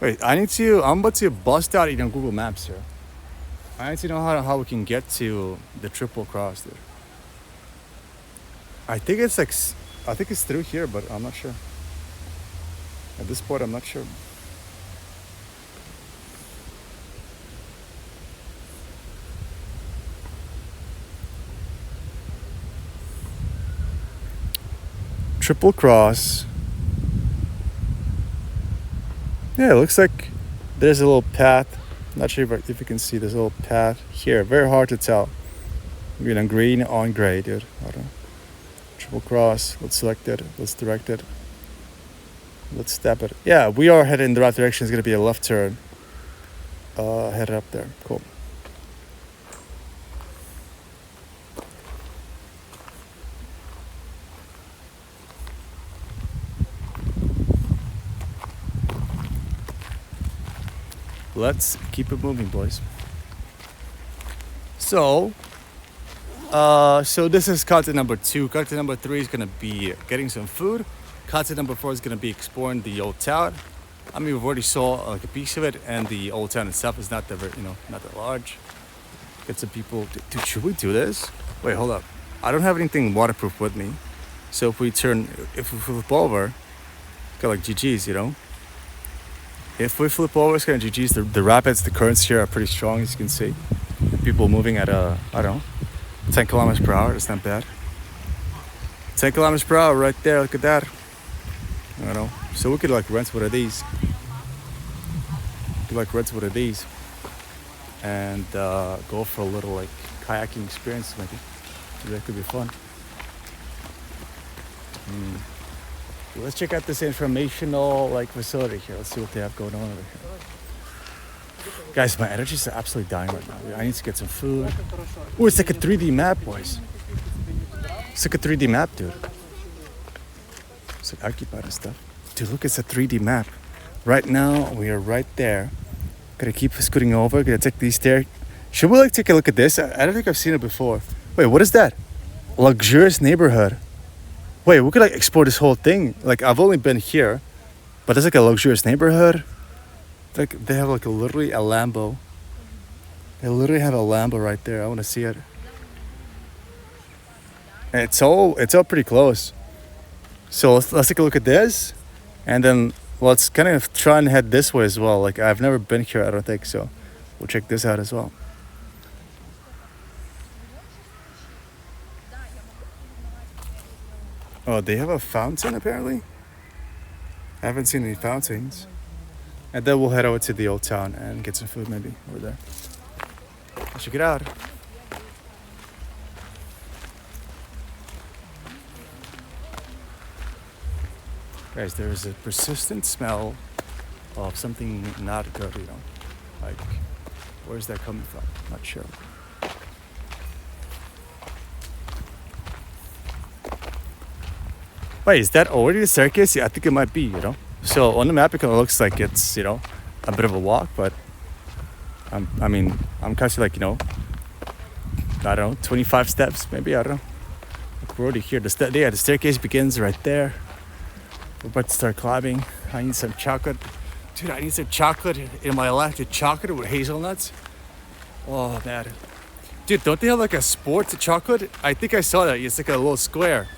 Wait, I'm about to bust out on Google Maps here. I need to know how we can get to the triple cross, dude. I think it's through here, but I'm not sure. At this point, I'm not sure. Triple cross. Yeah, it looks like there's a little path. Not sure if you can see this little path here. Very hard to tell. Green on green on gray, dude. I don't know. Triple cross. Let's select it. Let's direct it. Let's step it. Yeah, we are headed in the right direction. It's going to be a left turn. Headed up there. Cool. Let's keep it moving, boys. So this is content number 2. Content number 3 is gonna be getting some food. Content number 4 is gonna be exploring the old town. I mean, we've already saw like a piece of it, and the old town itself is not that not that large. Get some people. Dude, should we do this? Wait, hold up. I don't have anything waterproof with me, so if we flip over, got like GGs, If we flip over, it's kind of GG's. The rapids, the currents here are pretty strong, as you can see. People moving at, 10 kilometers per hour. That's not bad. 10 kilometers per hour right there. Look at that. I don't know. So we could rent one of these. And go for a little kayaking experience maybe. That could be fun. Let's check out this informational facility here. Let's see what they have going on over here. Guys, my energy's absolutely dying right now. I need to get some food. Oh, it's like a 3D map, boys. It's like a 3D map, dude. It's like occupied and stuff. Dude, look, it's a 3D map. Right now, we are right there. Gotta keep scooting over. Gotta take these stairs. Should we take a look at this? I don't think I've seen it before. Wait, what is that? Luxurious neighborhood. Wait, we could explore this whole thing. I've only been here, but it's a luxurious neighborhood. They have literally a Lambo. They literally have a Lambo right there. I want to see it. And it's all pretty close. So let's take a look at this, and then let's kind of try and head this way as well. I've never been here, I don't think so. We'll check this out as well. Oh, they have a fountain apparently? I haven't seen any fountains. And then we'll head over to the old town and get some food maybe over there. Let's check it out. Guys, there is a persistent smell of something not good, where's that coming from? Not sure. Wait, is that already the staircase? Yeah, I think it might be, So on the map, it kind of looks like it's, a bit of a walk, but I'm kind of I don't know, 25 steps, maybe, I don't know. We're already here. The staircase begins right there. We're about to start climbing. I need some chocolate. Dude, I need some chocolate in my life. Chocolate with hazelnuts. Oh, man. Dude, don't they have a sports chocolate? I think I saw that. It's a little square.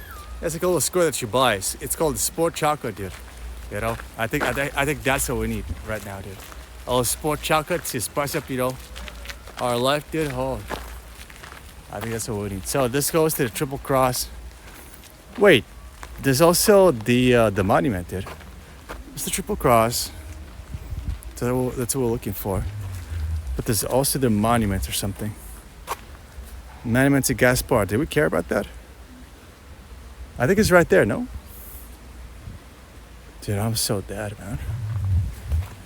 It's a little square that you buy. It's called the sport chocolate, dude. I think that's what we need right now, dude. A little sport chocolate to spice up, our life, dude. Oh, I think that's what we need. So this goes to the triple cross. Wait, there's also the monument, dude. It's the triple cross. So that's what we're looking for. But there's also the monument or something. Monument to Gaspar. Did we care about that? I think it's right there, no? Dude, I'm so dead, man.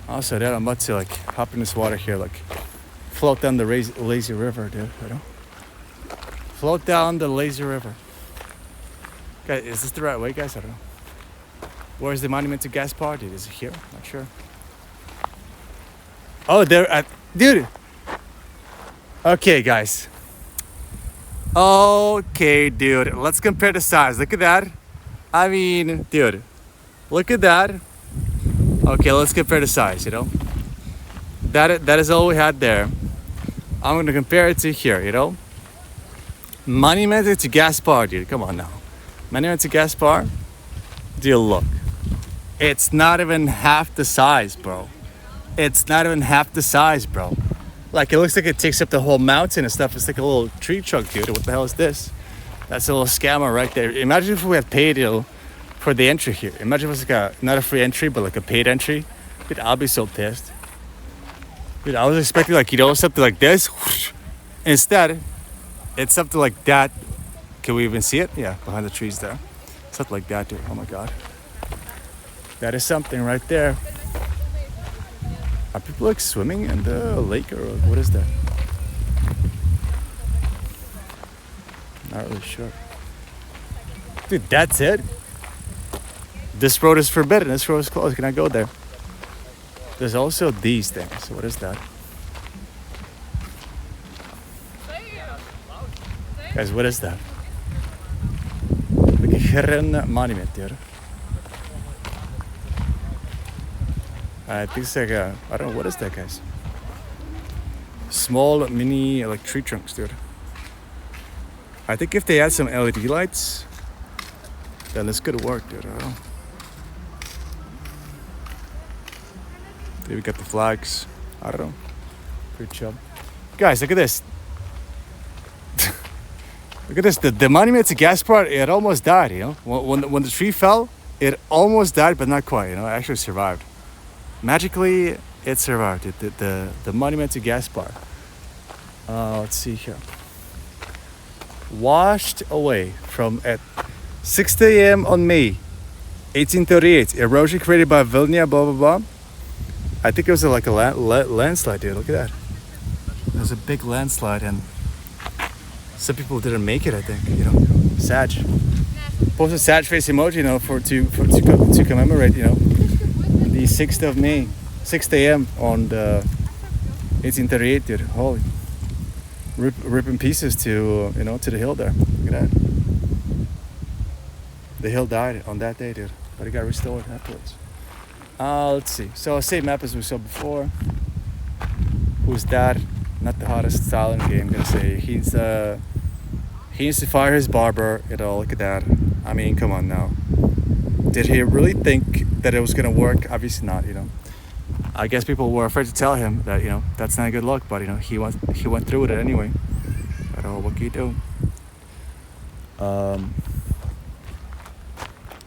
I'm so dead. I'm about to hop in this water here, float down the lazy river, dude. Float down the lazy river. Guys, is this the right way, guys? I don't know. Where's the monument to Gaspar, dude? Is it here? Not sure. Oh, there, dude. Okay, guys. Okay, dude. Let's compare the size. Look at that. I mean, dude. Look at that. Okay, let's compare the size, you know. That is all we had there. I'm gonna compare it to here, you know. Monumented to Gaspar, dude. Come on now. Monumented to Gaspar. Dude, look. It's not even half the size, bro. It's not even half the size, bro. Like, it looks like it takes up the whole mountain and stuff. It's like a little tree trunk, dude. What the hell is this? That's a little scammer right there. Imagine if we had paid, you know, for the entry here. Imagine if it was like not a free entry, but like a paid entry. Dude, I'll be so pissed. Dude, I was expecting, like, you know, something like this. Instead, it's something like that. Can we even see it? Yeah, behind the trees there. Something like that, dude. Oh my God. That is something right there. Are people like swimming in the lake or what is that? Not really sure. Dude, that's it? This road is forbidden. This road is closed. Can I go there? There's also these things. What is that? Guys, what is that? Like a hidden monument, dude. I think it's like a, I don't know, what is that, guys? Small mini like tree trunks, dude. I think if they had some LED lights, then this could work, dude. I don't know. There we got the flags. I don't know. Pretty chill. Guys, look at this. Look at this. The monument to Gaspar, it almost died, you know? When the tree fell, it almost died, but not quite, you know? It actually survived. Magically, it survived. The monument to Gaspar. Let's see here. Washed away from at 6 a.m. on May 1838. Erosion created by Vilnia, blah, blah, blah. I think it was like a landslide, dude. Look at that. There's a big landslide, and some people didn't make it, I think, you know. Sad. Post a sad face emoji, you know, to commemorate, you know, the 6th of May, 6 a.m. on the 1838, dude. Holy. Rip in pieces to, you know, to the hill there. Look at that. The hill died on that day, dude. But it got restored afterwards. Let's see. So same map as we saw before. Who's that? Not the hottest style in the game, I'm gonna say. He needs to fire his barber, you know, look at that. I mean, come on now. Did he really think that it was gonna work? Obviously not, you know. I guess people were afraid to tell him that, you know, that's not a good look, but you know, he went through with it anyway. But what can you do?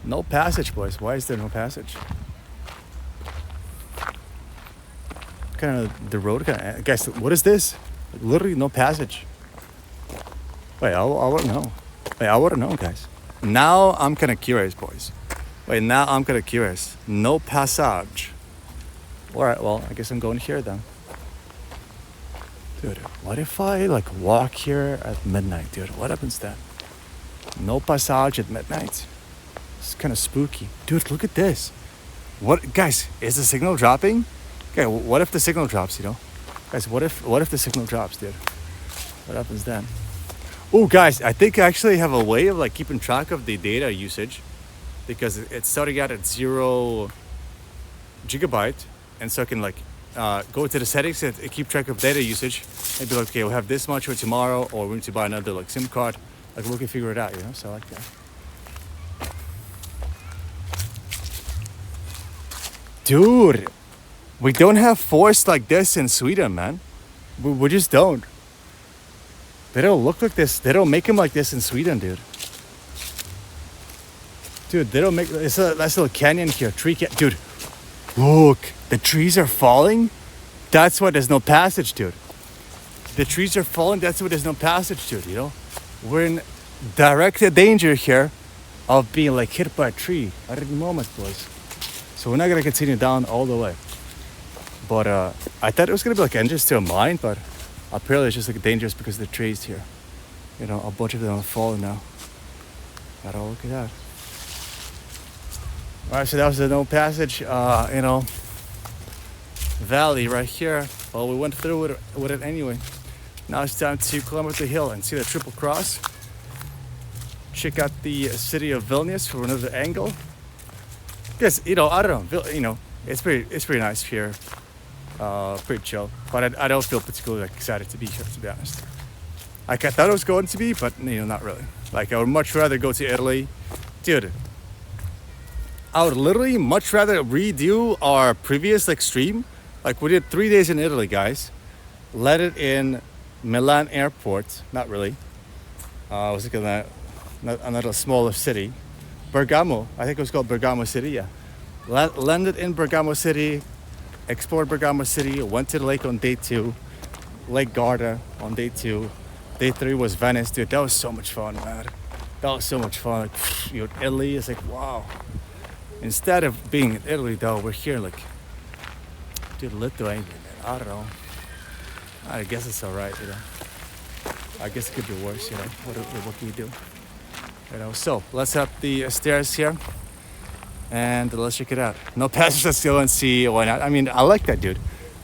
No passage, boys. Why is there no passage? Kind of the road kind of, guys, what is this? Like, literally no passage. Wait, I want to know. Wait, I want to know, guys. Now I'm kind of curious, boys. Wait, now I'm kind of curious. No passage. All right, well, I guess I'm going here then. Dude, what if I like walk here at midnight, dude? What happens then? No passage at midnight. It's kind of spooky. Dude, look at this. What, guys, is the signal dropping? Okay, what if the signal drops, you know? Guys, what if the signal drops, dude? What happens then? Oh, guys, I think I actually have a way of like keeping track of the data usage because it's starting out at 0 gigabyte. And so I can like go to the settings and keep track of data usage and be like, okay, we'll have this much for tomorrow, or we need to buy another like SIM card. Like we can figure it out, you know? So I like that. Dude, we don't have forests like this in Sweden, man. We just don't. They don't look like this. They don't make them like this in Sweden, dude. Dude, they don't make... It's a nice little canyon here. Dude, look. The trees are falling. That's why there's no passage, dude. The trees are falling. That's why there's no passage, dude, you know? We're in direct danger here of being like hit by a tree at any moment, boys. So we're not going to continue down all the way. But I thought it was going to be like entrance to a mine, but apparently it's just like dangerous because of the trees here. You know, a bunch of them are falling now. Gotta look at that. Alright, so that was the no passage, you know, valley right here. Well, we went through with it anyway. Now it's time to climb up the hill and see the Triple Cross. Check out the city of Vilnius from another angle. Because, you know, I don't know, you know, It's pretty nice here. Pretty chill. But I don't feel particularly like excited to be here, to be honest. Like I thought it was going to be, but not really. Like I would much rather go to Italy, dude. I would literally much rather redo our previous like stream. Like we did 3 days in Italy, guys. Let it in Milan airport. Not really. I was looking at another smaller city, Bergamo. I think it was called Bergamo City. Yeah. Landed in Bergamo City, explored Bergamo City. Went to the lake on day 2, Lake Garda on day 2. Day 3 was Venice, dude. That was so much fun, man. That was so much fun. Like, Italy is like, wow. Instead of being in Italy, though, we're here, like, dude, Lithuania, man. I don't know. I guess it's all right, I guess it could be worse, What can you do? So let's up the stairs here, and let's check it out. No passage. Let's go and see why not. I mean, I like that, dude.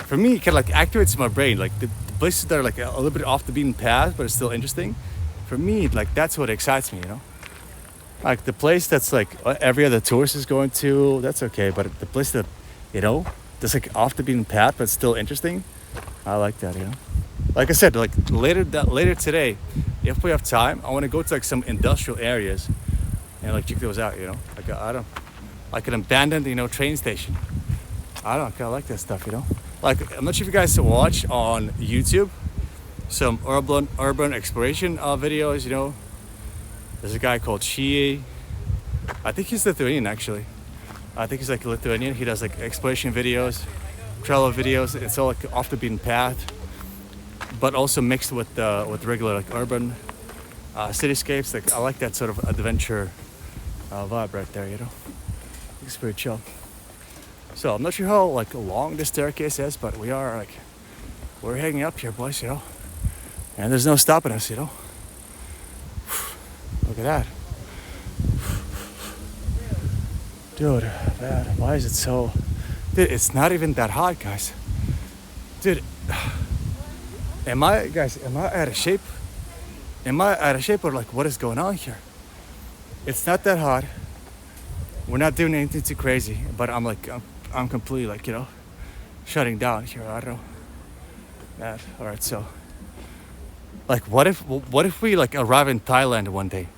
For me, it kind of like activates my brain, like the places that are like a little bit off the beaten path, but it's still interesting. For me, like that's what excites me, Like the place that's like every other tourist is going to, that's okay. But the place that, that's like off the beaten path, but still interesting. I like that, Like I said, like later today, if we have time, I want to go to like some industrial areas and like check those out, like an abandoned, train station. I kind of like that stuff, Like I'm not sure if you guys watch on YouTube some urban exploration videos, There's a guy called Chi. I think he's Lithuanian, actually. I think he's like Lithuanian. He does like exploration videos, travel videos. It's all like off the beaten path, but also mixed with regular like urban cityscapes. Like I like that sort of adventure vibe right there. It's pretty chill. So I'm not sure how like long the staircase is, but we're hanging up here, boys. And there's no stopping us. Look at that. Dude, man, why is it so... Dude, it's not even that hot, guys. Dude, am I out of shape? Am I out of shape or like what is going on here? It's not that hot. We're not doing anything too crazy, but I'm completely like, shutting down here. I don't know. Man, all right, so like what if we like arrive in Thailand one day?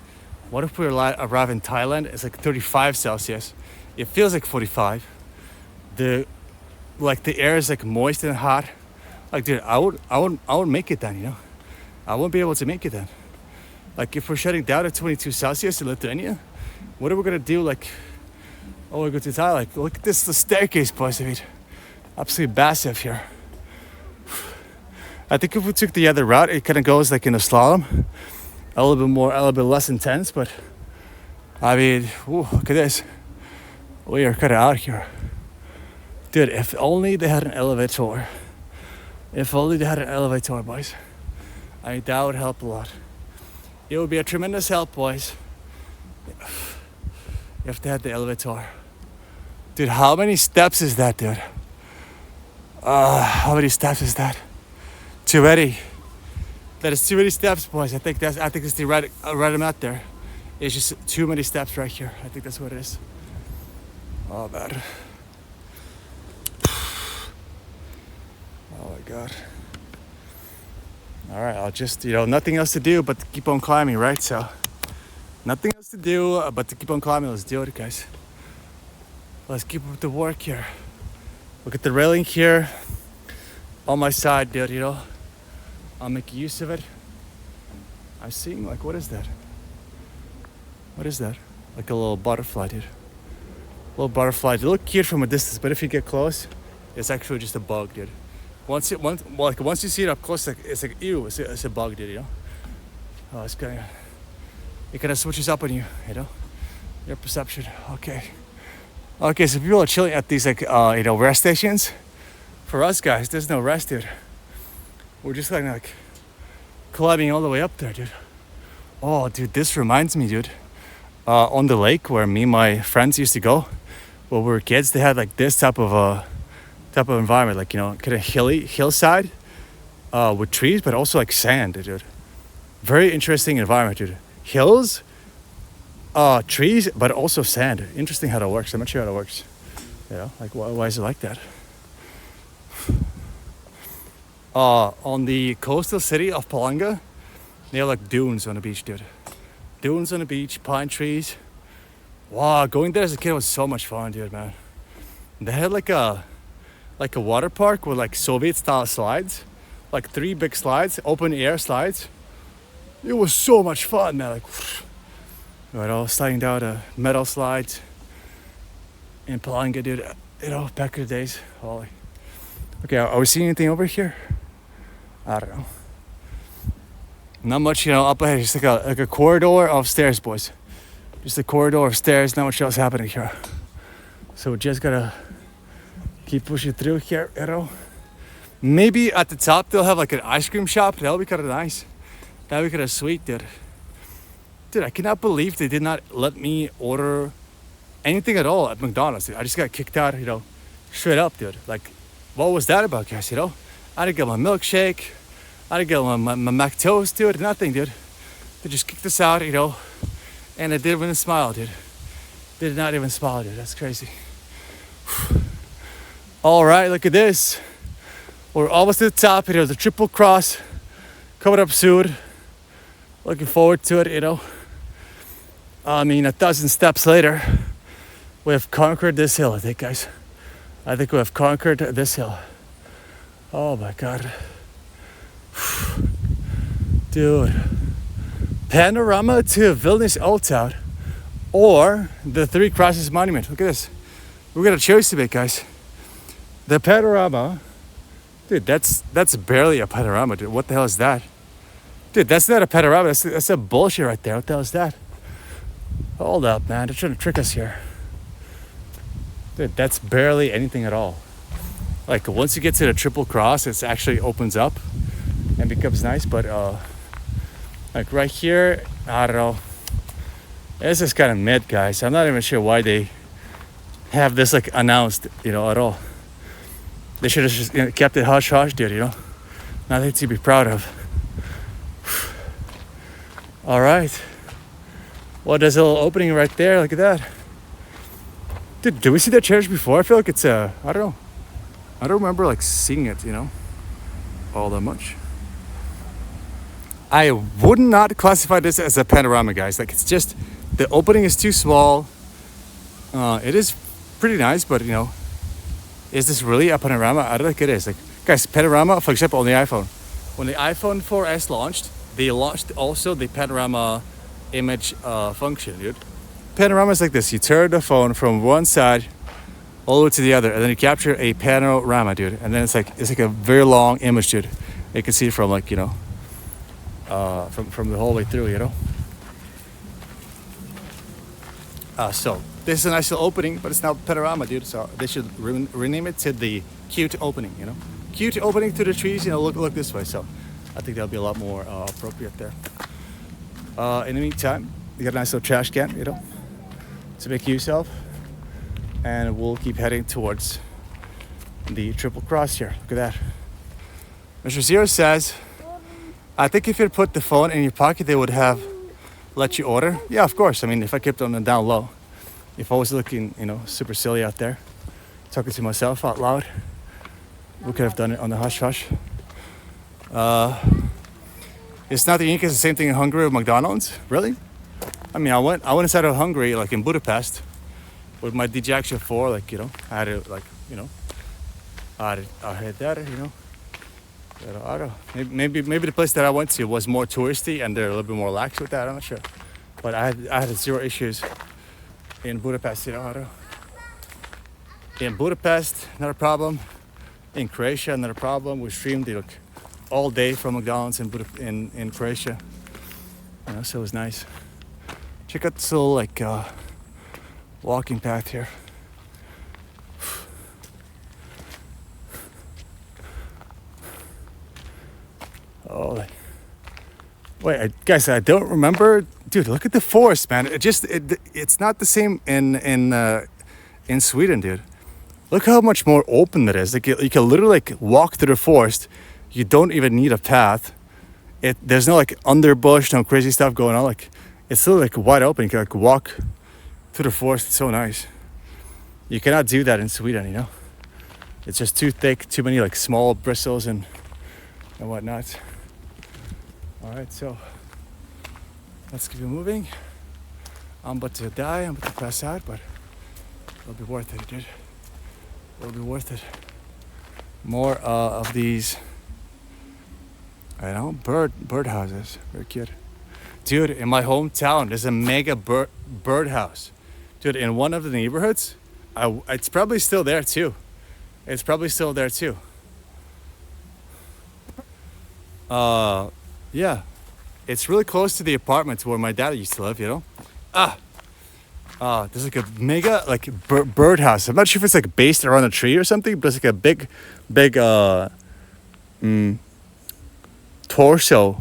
What if we arrive in Thailand? It's like 35 Celsius. It feels like 45. The air is like moist and hot. Like, dude, I would make it then, I won't be able to make it then. Like, if we're shutting down at 22 Celsius in Lithuania, what are we gonna do? Like, we go to Thailand. Like, look at this, the staircase, boys. I mean, absolutely massive here. I think if we took the other route, it kind of goes like in a slalom, a little bit less intense. But I mean, look at this. We are kind of out here, dude. If only they had an elevator. If only they had an elevator, boys. I mean, that would help a lot. It would be a tremendous help, boys. If they had the elevator. Dude, how many steps is that, dude? How many steps is that? Too many. That is too many steps, boys. I think it's the right amount there. It's just too many steps right here. I think that's what it is. Oh, man. Oh, my God. All right, I'll just, nothing else to do but to keep on climbing, right? So, nothing else to do but to keep on climbing. Let's do it, guys. Let's keep up the work here. Look at the railing here on my side, dude, I'll make use of it. I'm seeing, like, what is that? What is that? Like a little butterfly, dude. Little butterfly. They look cute from a distance, but if you get close, it's actually just a bug, dude. Once you see it up close, it's like ew, it's a bug, dude. Oh, it kind of switches up on you, your perception. Okay, so people are chilling at these rest stations. For us guys, there's no rest, dude. We're just like climbing all the way up there, dude. Oh, dude, this reminds me, dude. On the lake where me and my friends used to go when we were kids, they had like this type of environment, like kind of hillside with trees, but also like sand, dude. Very interesting environment, dude. Hills, trees, but also sand. Interesting how that works. I'm not sure how that works. You know, like why is it like that? On the coastal city of Palanga, they have like dunes on the beach, dude. Dunes on the beach, pine trees. Wow, going there as a kid was so much fun, dude, man. They had like a water park with like Soviet style slides, like 3 big slides, open air slides. It was so much fun, man. Like, you know, sliding down a metal slides in Palanga, dude. You know, back in the days. Holy. Okay, are we seeing anything over here? I don't know. Not much, you know, up ahead. Just like a corridor of stairs, boys. Just a corridor of stairs. Not much else happening here. So we just gotta keep pushing through here, you know. Maybe at the top they'll have like an ice cream shop. That'll be kind of nice. That'll be kind of sweet, dude. Dude, I cannot believe they did not let me order anything at all at McDonald's. Dude. I just got kicked out, you know, straight up, dude. Like, what was that about, guys, you know? I didn't get my milkshake. I didn't get my mac toast, dude. Nothing, dude. They just kicked us out, you know. And I didn't even smile, dude. They did not even smile, dude. That's crazy. All right, look at this. We're almost to the top. There's a triple cross coming up soon. Looking forward to it, you know. I mean, 1,000 steps later, we have conquered this hill, I think, guys. I think we have conquered this hill. Oh my God. Dude. Panorama to Vilnius Old Town or the Three Crosses Monument. Look at this. We got a choice to make, guys. The panorama, dude, that's barely a panorama, dude. What the hell is that? Dude, that's not a panorama. That's a bullshit right there. What the hell is that? Hold up, man. They're trying to trick us here. Dude, that's barely anything at all. Like, once you get to the triple cross, it actually opens up and becomes nice. But, like, right here, I don't know. This is kind of mid, guys. I'm not even sure why they have this, like, announced, you know, at all. They should have just, you know, kept it hush-hush, dude, you know. Nothing to be proud of. All right. Well, there's a little opening right there. Look at that. Dude, did we see that church before? I feel like it's I don't know. I don't remember like seeing it, you know, all that much. I would not classify this as a panorama, guys. Like, it's just, the opening is too small. It is pretty nice, but, you know, is this really a panorama? I don't think it is. Like, guys, panorama, for example, on the iPhone. When the iPhone 4S launched, they launched also the panorama image function, dude. Panorama is like this. You turn the phone from one side all the way to the other, and then you capture a panorama, dude. And then it's like a very long image, dude. You can see it from, like, you know, from the whole way through, you know. So this is a nice little opening, but it's not panorama, dude. So they should rename it to the cute opening, you know. Cute opening to the trees, you know. Look this way. So I think that'll be a lot more appropriate there. In the meantime, you got a nice little trash can, you know, to make use of. And we'll keep heading towards the triple cross here. Look at that. Mr. Zero says, I think if you put the phone in your pocket, they would have let you order. Yeah, of course. I mean, if I kept on down low, if I was looking, you know, super silly out there, talking to myself out loud, we could have done it on the hush-hush. It's not unique. It's the same thing in Hungary with McDonald's. Really? I mean, I went inside of Hungary, like in Budapest, with my DJI 4. Like, you know, I had it, like, you know, I had that, you know. But I don't know. Maybe the place that I went to was more touristy and they're a little bit more lax with that. I'm not sure. But I had zero issues in Budapest, you know. I don't know. In Budapest, not a problem. In Croatia, not a problem. We streamed it, like, all day from McDonald's in Croatia. You know, so it was nice. Check out this little, like, walking path here. Oh, wait, guys, I don't remember. Dude, look at the forest, man. It's not the same in Sweden, dude. Look how much more open it is. Like, you can literally, like, walk through the forest. You don't even need a path. There's no, like, underbush, no crazy stuff going on. Like, it's still, like, wide open. You can, like, walk through the forest. It's so nice. You cannot do that in Sweden, you know. It's just too thick, too many like small bristles and whatnot. All right, so let's keep it moving. I'm about to die, I'm about to pass out, but it'll be worth it, dude. It'll be worth it. More of these, I don't know, bird houses. Very cute. Dude, in my hometown, there's a mega bird house. Dude, in one of the neighborhoods, it's probably still there too. It's probably still there too. Yeah. It's really close to the apartment where my dad used to live, you know? There's like a mega like birdhouse. I'm not sure if it's like based around a tree or something, but it's like a big torso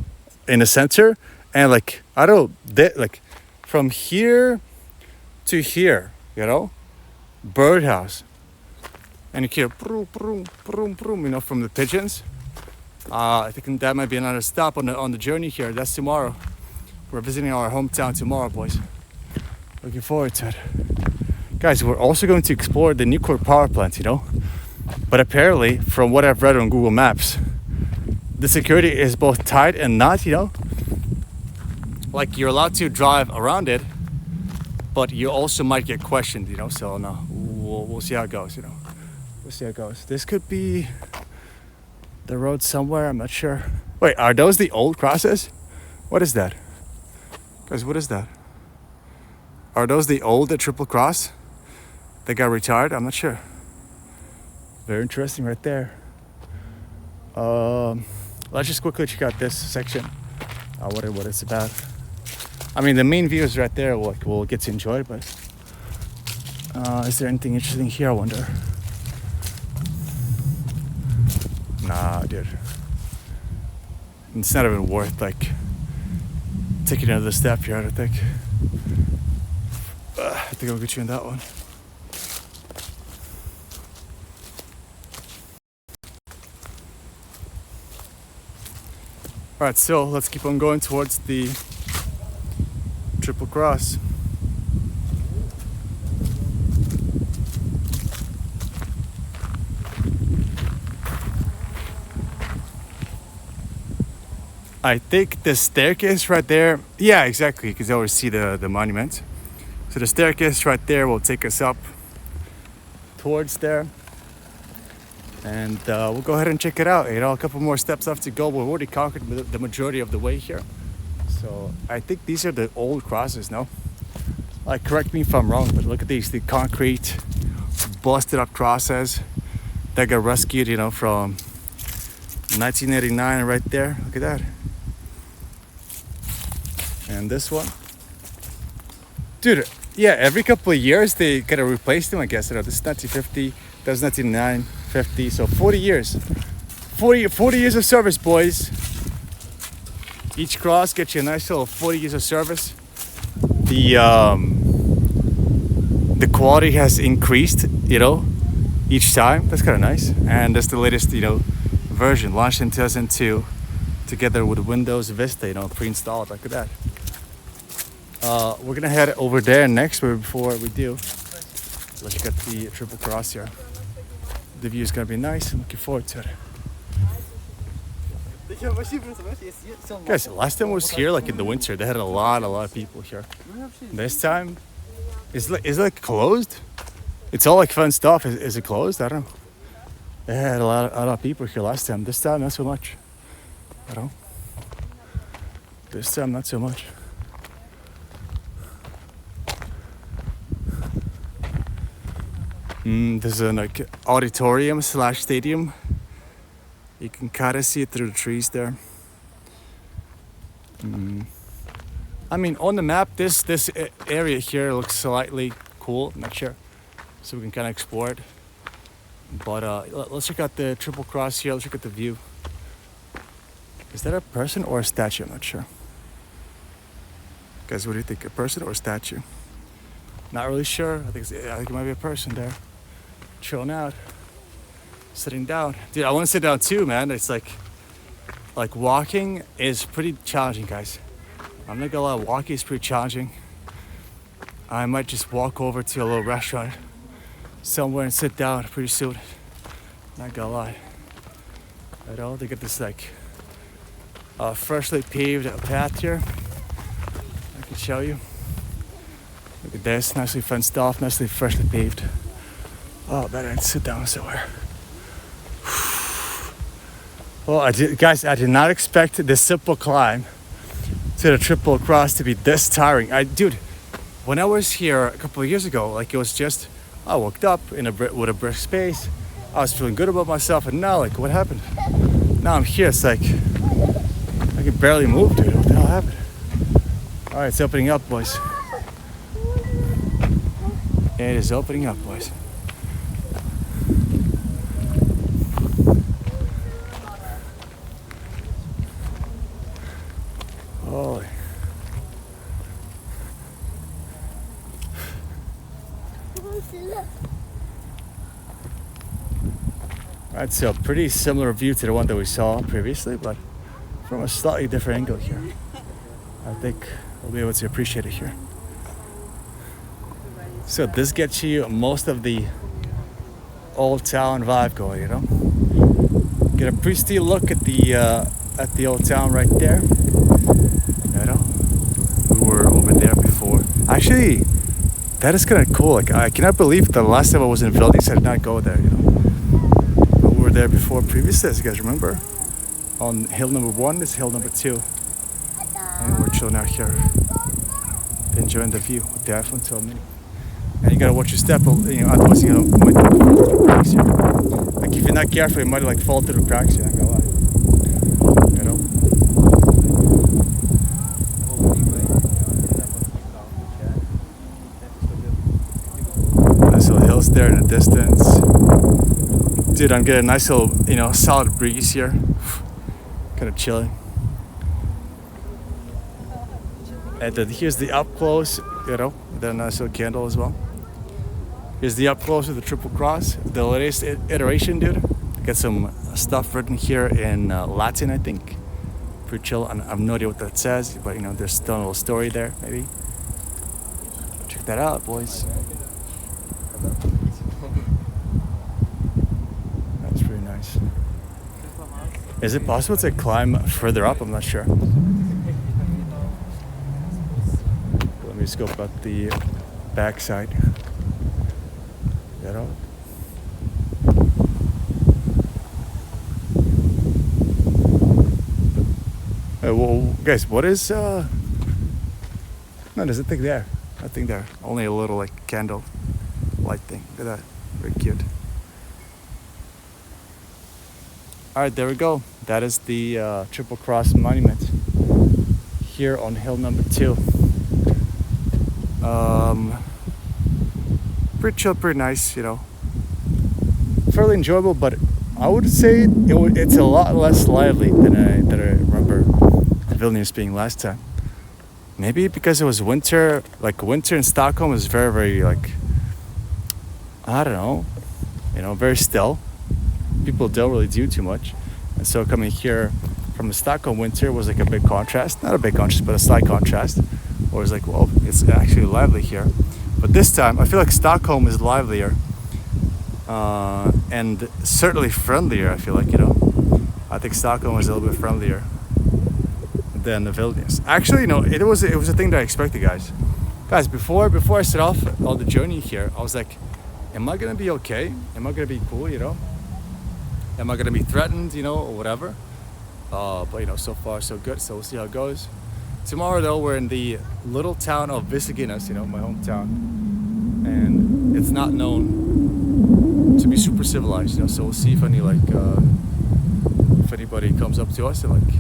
in the center, and like I don't know, like from here to here, you know, birdhouse, and you hear broom, broom, broom, broom, you know, from the pigeons. I think that might be another stop on the journey here. That's tomorrow. We're visiting our hometown tomorrow, boys. Looking forward to it. Guys, we're also going to explore the nuclear power plant, you know. But apparently, from what I've read on Google Maps, the security is both tight and not, you know. Like, you're allowed to drive around it, but you also might get questioned, you know. So, no, we'll see how it goes, you know. We'll see how it goes. This could be the road somewhere, I'm not sure. Wait, are those the old crosses? What is that? Guys, what is that? Are those the old triple cross? They got retired? I'm not sure. Very interesting right there. Let's just quickly check out this section. What it's about. I mean, the main view is right there. We'll get to enjoy it, but is there anything interesting here, I wonder? Nah, dude. It's not even worth like taking another step here, I don't think. I think I'll get you in that one. Alright, so let's keep on going towards the triple cross. I think the staircase right there, yeah, exactly, because you always see the monument. So the staircase right there will take us up towards there. And we'll go ahead and check it out. You know, a couple more steps left to go. We've already conquered the majority of the way here. So I think these are the old crosses, no? Like, correct me if I'm wrong, but look at these, the concrete, busted up crosses that got rescued, you know, from 1989 right there. Look at that. And this one. Dude, yeah, every couple of years they gotta replace them, I guess. You know, this is 1950, that was 1999, 50, so 40 years. 40 years of service, boys. Each cross gets you a nice little 40 years of service. The quality has increased, you know, each time. That's kind of nice. And that's the latest, you know, version, launched in 2002, together with Windows Vista, you know, pre-installed. Look at that. We're gonna head over there next, but before we do, let's check out the triple cross here. The view is gonna be nice. I'm looking forward to it. Guys, last time I was here, like in the winter, they had a lot of people here. This time, it's like closed. It's all like fun stuff. Is it closed? I don't know. They had a lot of people here last time. This time, not so much. I don't know. This time, not so much. There's a like auditorium / stadium. You can kind of see it through the trees there. I mean, on the map, this area here looks slightly cool. I'm not sure, so we can kind of explore it. But let's check out the triple cross here. Let's check out the view. Is that a person or a statue? I'm not sure. Guys, what do you think? A person or a statue? Not really sure. I think it might be a person there, chilling out, sitting down. Dude, I want to sit down too, man. It's like walking is pretty challenging, guys. I'm not gonna lie, walking is pretty challenging. I might just walk over to a little restaurant somewhere and sit down pretty soon. Not gonna lie. You know, they get this like freshly paved path here. I can show you. Look at this, nicely fenced off, nicely freshly paved. Oh, better I'd sit down somewhere. Well, guys, I did not expect this simple climb to the triple cross to be this tiring. Dude, when I was here a couple of years ago, like it was just, I woke up with a brisk pace. I was feeling good about myself, and now, like, what happened? Now I'm here, it's like, I can barely move, dude. What the hell happened? All right, it's opening up, boys. It is opening up, boys. Holy. Alright, so pretty similar view to the one that we saw previously, but from a slightly different angle here. I think we'll be able to appreciate it here. So this gets you most of the old town vibe going, you know. Get a pristine look at the old town right there. You know, we were over there before. Actually, that is kind of cool. Like, I cannot believe the last time I was in Vilnius, I did not go there. You know, but we were there before previously, as you guys remember. On hill number 1, this is hill number 2, and we're chilling out here, enjoying the view with the iPhone 12 mini. And you gotta watch your step, you know, otherwise you might fall through the cracks here. Like if you're not careful, you might like fall through the cracks here, I'm not gonna lie. You know? Nice little hills there in the distance. Dude, I'm getting a nice little, you know, solid breeze here. Kind of chilling. And then here's the up close, you know, with a nice little candle as well. Here's the up close of the triple cross, the latest iteration, dude. Got some stuff written here in Latin, I think. Pretty chill. I have no idea what that says, but you know, there's still a little story there, maybe. Check that out, boys. That's pretty nice. Is it possible to climb further up? I'm not sure. Let me scope out the backside. You know? Well, guys, what is no, there's nothing there. Nothing there. Only a little like candle light thing. Look at that. Very cute. Alright, there we go. That is the Triple Cross Monument here on hill number 2. Pretty chill, pretty nice, you know. Fairly enjoyable, but I would say it's a lot less lively than I remember Vilnius being last time. Maybe because it was winter. Like winter in Stockholm is very, very like, I don't know, you know, very still. People don't really do too much, and so coming here from the Stockholm winter was like a big contrast. Not a big contrast, but a slight contrast. Or it was like, well, it's actually lively here. But this time, I feel like Stockholm is livelier, and certainly friendlier. I feel like, you know, I think Stockholm is a little bit friendlier than the Vilnius. Actually, you know, it was a thing that I expected, guys. Guys, before I set off on the journey here, I was like, am I gonna be okay? Am I gonna be cool? You know, am I gonna be threatened? You know, or whatever. But you know, so far so good. So we'll see how it goes. Tomorrow, though, we're in the little town of Visaginas, you know, my hometown, and it's not known to be super civilized, you know. So we'll see if if anybody comes up to us and like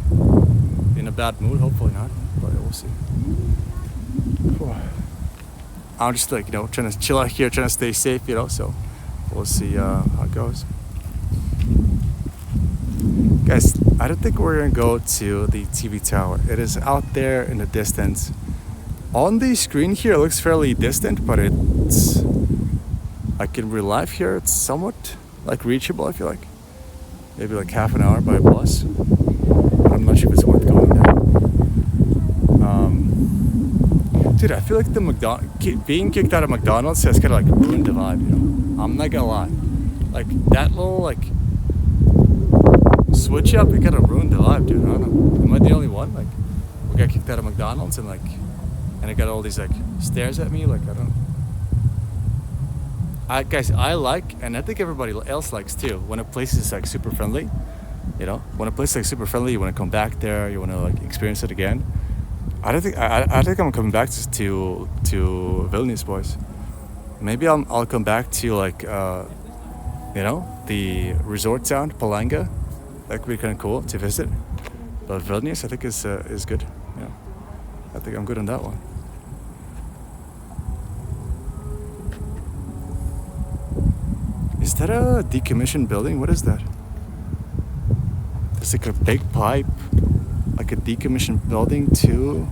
in a bad mood. Hopefully not, but we'll see. I'm just like, you know, trying to chill out here, trying to stay safe, you know. So we'll see how it goes. Guys, I don't think we're gonna go to the TV tower. It is out there in the distance. On the screen here, it looks fairly distant, but it's like in real life here, it's somewhat like reachable. I feel like maybe like half an hour by bus. But I'm not sure if it's worth going there. Dude, I feel like the being kicked out of McDonald's has kind of like ruined the vibe. You know, I'm not gonna lie. Like that little like switch up, it kind of ruined the vibe, dude. I don't know. Am I the only one? Like, we got kicked out of McDonald's and I got all these like stares at me. Like I don't. Guys, I like, and I think everybody else likes too, when a place is like super friendly. You know, when a place is like super friendly, you want to come back there. You want to like experience it again. I don't think I think I'm coming back to Vilnius, boys. Maybe I'll come back to like you know, the resort town, Palanga. That could be kind of cool to visit. But Vilnius, I think is good. You know, I think I'm good on that one. Is that a decommissioned building? What is that? There's like a big pipe, like a decommissioned building too.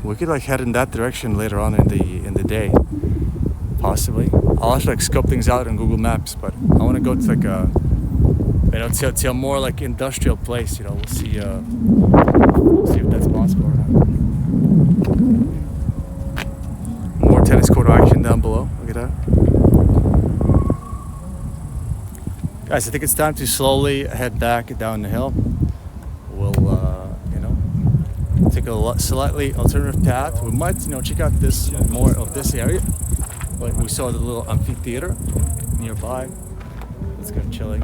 We could like head in that direction later on in the day, possibly. I'll have to like scope things out on Google Maps, but I want to go to like a, you know, to a more like industrial place. You know, we'll see if that's possible or not. More tennis court action down below. Look at that. Guys, I think it's time to slowly head back down the hill. We'll, you know, take a slightly alternative path. We might, you know, check out this more of this area. Like we saw the little amphitheater nearby. It's kind of chilling.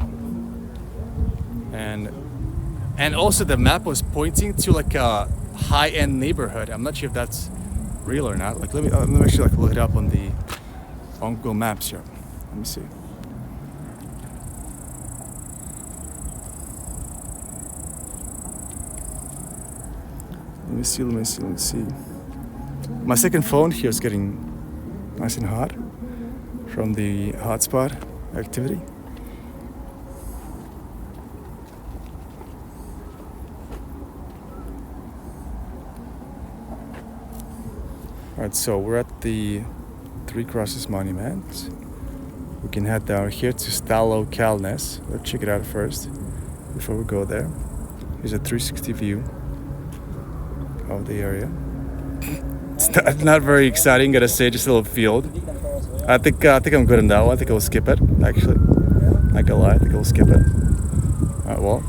And also the map was pointing to like a high-end neighborhood. I'm not sure if that's real or not. Like let me actually like look it up on Google Maps here. Let me see. Let me see. My second phone here is getting nice and hot from the hotspot activity. Alright, so we're at the Three Crosses Monument. We can head down here to Stalo Kalnes. Let's check it out first before we go there. Here's a 360 view of the area. It's not very exciting, gotta say, just a little field. I think I'm good on that one. I think I'll skip it, actually. Not gonna lie, I think I'll skip it. Alright, well,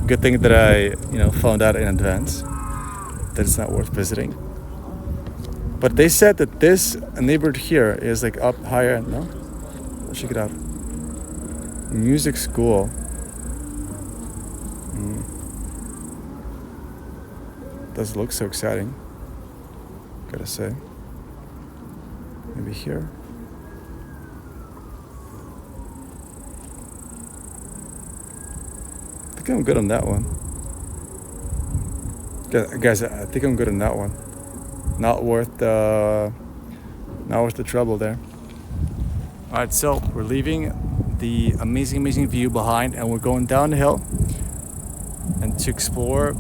good thing that I, you know, found out in advance that it's not worth visiting. But they said that this neighborhood here is like up higher, no? Let's check it out. Music school. Does look so exciting, gotta say. Maybe here. I think I'm good on that one. Guys, I think I'm good on that one. Not worth the trouble there. All right, so we're leaving the amazing view behind, and we're going down the hill and to explore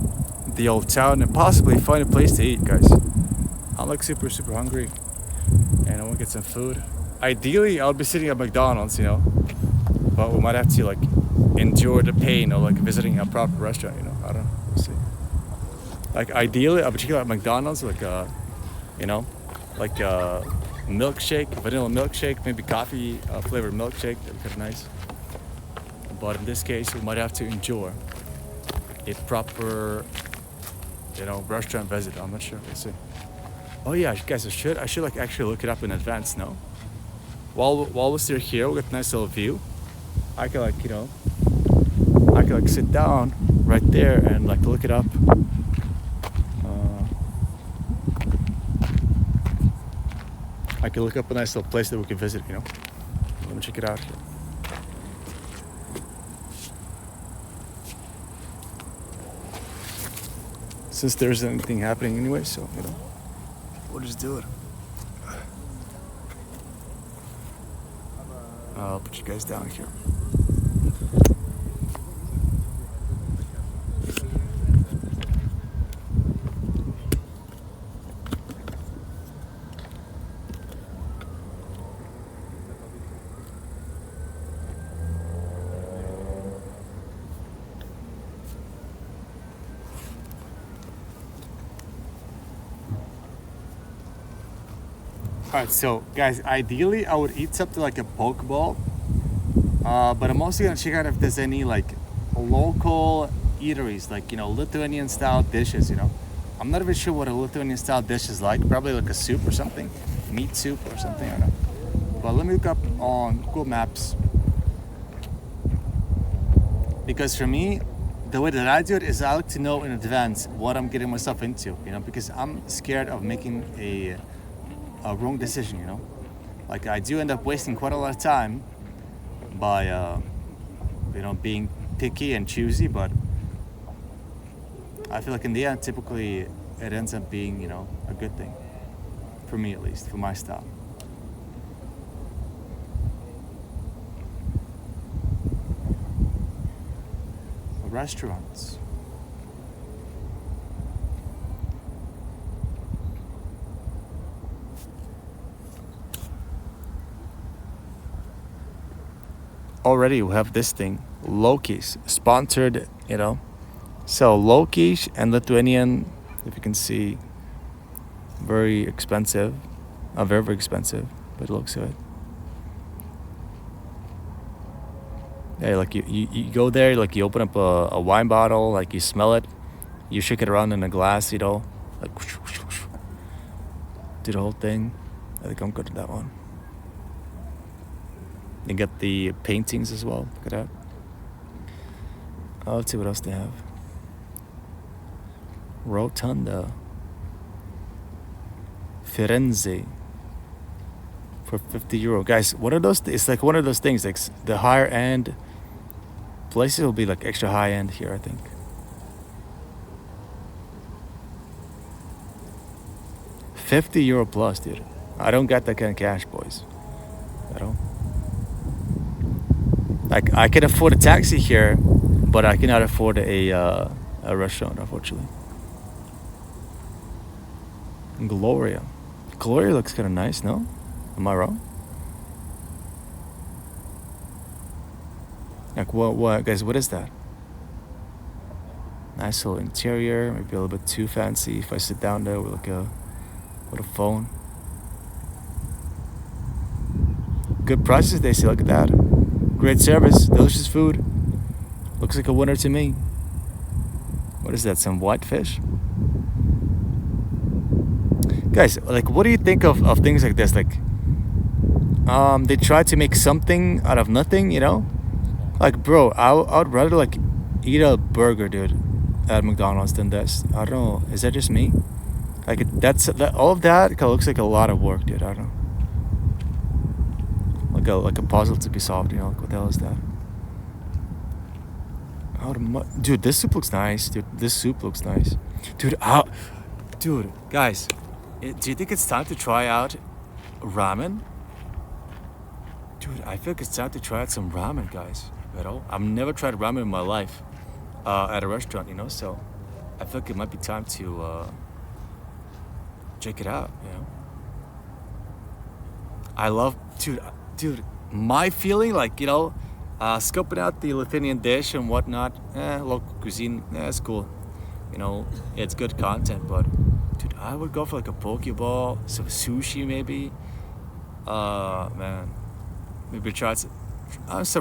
the old town and possibly find a place to eat, guys. I'm like super hungry and I want to get some food. Ideally, I'll be sitting at McDonald's, you know, but we might have to like endure the pain of like visiting a proper restaurant, you know. I don't know, we'll see. Like ideally, I'll be checking out McDonald's, like you know, like a milkshake, vanilla milkshake, maybe coffee flavored milkshake. That'd be kind of nice. But in this case, we might have to endure a proper, you know, restaurant visit. I'm not sure. We'll see. Oh yeah, guys, I should like actually look it up in advance. No, while we're still here, we got a nice little view. I can like, you know, I can like sit down right there and like look it up. I can look up a nice little place that we can visit. You know, let me check it out here. Since there isn't anything happening anyway, so, you know, we'll just do it. I'll put you guys down here. Alright, so guys, ideally I would eat something like a poke bowl, but I'm also gonna check out if there's any like local eateries, like, you know, Lithuanian style dishes, you know. I'm not even sure what a Lithuanian style dish is like, probably like a soup or something, meat soup or something, I don't know. But let me look up on Google Maps, because for me, the way that I do it is I like to know in advance what I'm getting myself into, you know, because I'm scared of making a wrong decision, you know. Like I do end up wasting quite a lot of time by you know, being picky and choosy, but I feel like in the end typically it ends up being, you know, a good thing, for me at least, for my style. Restaurants. Already we have this thing, Loki's, sponsored, you know. So Loki's and Lithuanian, if you can see, very expensive, very, very expensive, but it looks good. Yeah, like you go there, like you open up a wine bottle, like you smell it, you shake it around in a glass, you know, like do the whole thing. I think I'm good at that one. You get the paintings as well. Look at that. Let's see what else they have. Rotunda. Firenze. For €50. Guys, what are those? It's like one of those things. Like the higher end places will be like extra high end here, I think. €50 plus, dude. I don't got that kind of cash, boys. I don't. Like I can afford a taxi here, but I cannot afford a restaurant, unfortunately. Gloria. Gloria looks kind of nice, no? Am I wrong? Like what, guys? What is that? Nice little interior, maybe a little bit too fancy. If I sit down there with with a phone. Good prices, they say. Look at that. Great service, delicious food. Looks like a winner to me. What is that? Some whitefish? Guys, like, what do you think of things like this? Like, they try to make something out of nothing, you know? Like, bro, I would rather like eat a burger, dude, at McDonald's than this. I don't know. Is that just me? Like, all of that kind of looks like a lot of work, dude. I don't know. Like a puzzle to be solved, you know? Like, what the hell is that? Dude, this soup looks nice. Dude, this soup looks nice. Dude, guys, do you think it's time to try out ramen? Dude, I feel like it's time to try out some ramen, guys. You know, I've never tried ramen in my life at a restaurant, you know, so I feel like it might be time to check it out, you know. I love, dude, my feeling, like, you know, scoping out the Lithuanian dish and whatnot, local cuisine, it's cool. You know, it's good content, but dude, I would go for like a poke bowl, some sushi maybe. Man, maybe try some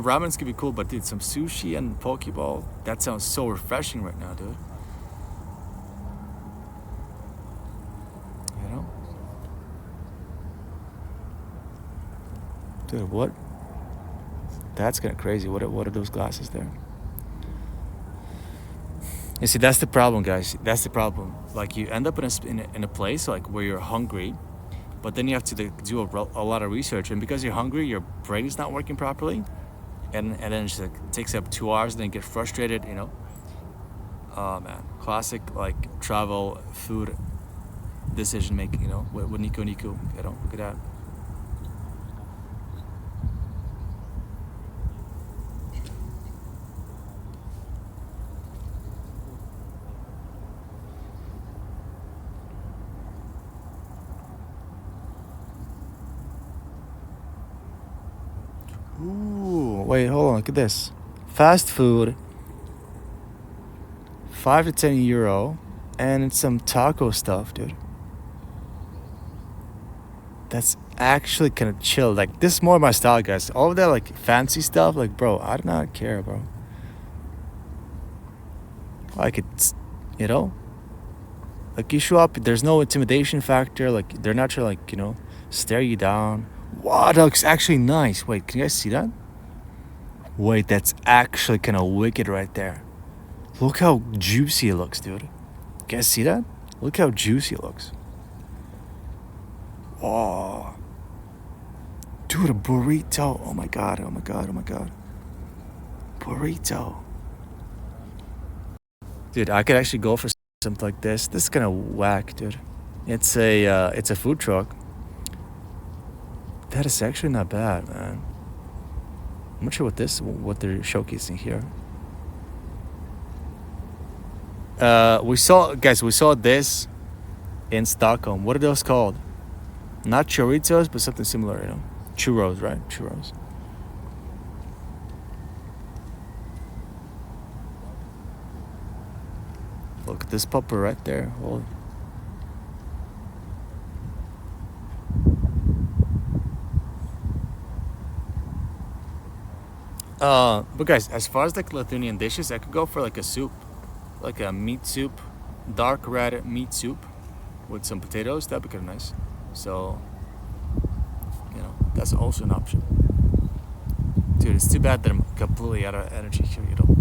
ramen's could be cool, but dude, some sushi and poke bowl, that sounds so refreshing right now, dude. You know? Dude, what? That's kind of crazy. What are those glasses there? You see, that's the problem, guys. That's the problem. Like, you end up in a place like where you're hungry, but then you have to do a lot of research, and because you're hungry, your brain is not working properly, and then it just like, takes up 2 hours, and then you get frustrated. You know. Oh man, classic like travel food decision making. You know, with Nico. You know, look at that. Ooh, wait, hold on, look at this. Fast food, 5 to 10 euro, and it's some taco stuff, dude. That's actually kind of chill. Like, this is more my style, guys. All of that, like, fancy stuff, like, bro, I do not care, bro. Like, it's, you know? Like, you show up, there's no intimidation factor. Like, they're not trying to, like, you know, stare you down. Wow, that looks actually nice. Wait, can you guys see that? Wait, that's actually kind of wicked right there. Look how juicy it looks, dude. You guys see that? Look how juicy it looks. Oh. Dude, a burrito. Oh my god, oh my god, oh my god. Burrito. Dude, I could actually go for something like this. This is kind of whack, dude. It's a food truck. That is actually not bad, man. I'm not sure what they're showcasing here. We saw this in Stockholm. What are those called? Not choritos, but something similar, you know. Churros, right? Churros. Look at this pupper right there. Holy. But guys, as far as like Lithuanian dishes, I could go for like a soup, like a meat soup, dark red meat soup with some potatoes. That'd be kind of nice. So, you know, that's also an option. Dude, it's too bad that I'm completely out of energy here, you know.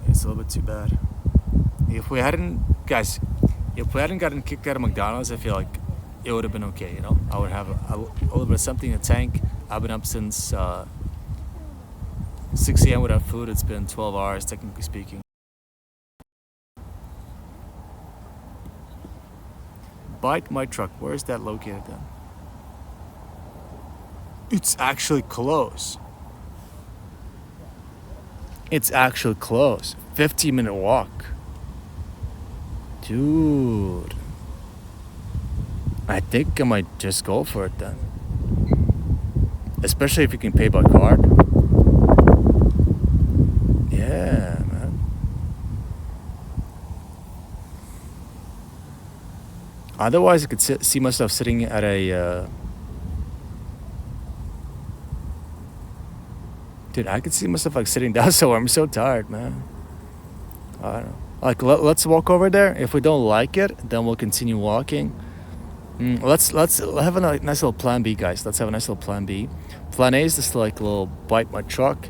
It's a little bit too bad. If we hadn't gotten kicked out of McDonald's, I feel like it would have been okay, you know. I would have a little bit of something in the tank. I've been up since 6 a.m. without food. It's been 12 hours, technically speaking. Bike my truck. Where is that located then? It's actually close. It's actually close. 15-minute walk. Dude. I think I might just go for it then. Especially if you can pay by card. Yeah, man. Otherwise, I could see myself sitting at a... Dude, I could see myself like sitting down somewhere. I'm so tired, man. I don't know. Like, let's walk over there. If we don't like it, then we'll continue walking. Let's have a nice little plan B, guys. Let's have a nice little plan B. Plan A is just like a little bite my truck.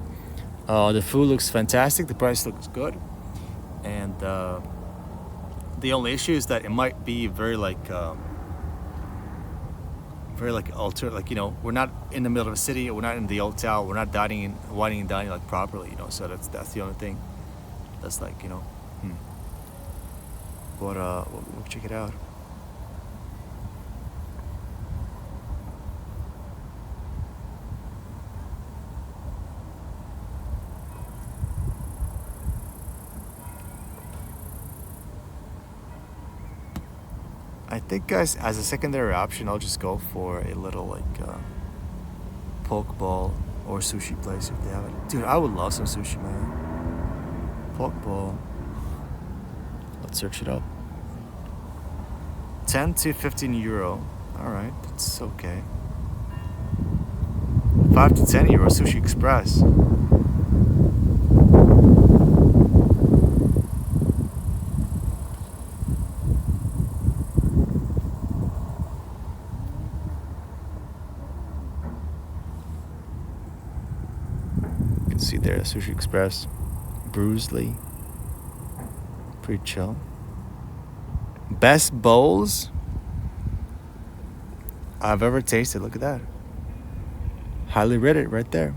The food looks fantastic. The price looks good. And the only issue is that it might be very like altered. Like, you know, we're not in the middle of a city. We're not in the old town. We're not wining and dining like properly, you know. So that's the only thing. That's like, you know. But we'll check it out. I think, guys, as a secondary option, I'll just go for a little like poke ball or sushi place if they have it. Dude, I would love some sushi, man. Poke ball. Let's search it up. 10 to 15 euro. All right, that's okay. 5 to 10 euro Sushi Express. You can see there, Sushi Express. Bruisley. Pretty chill. Best bowls I've ever tasted. Look at that. Highly rated right there.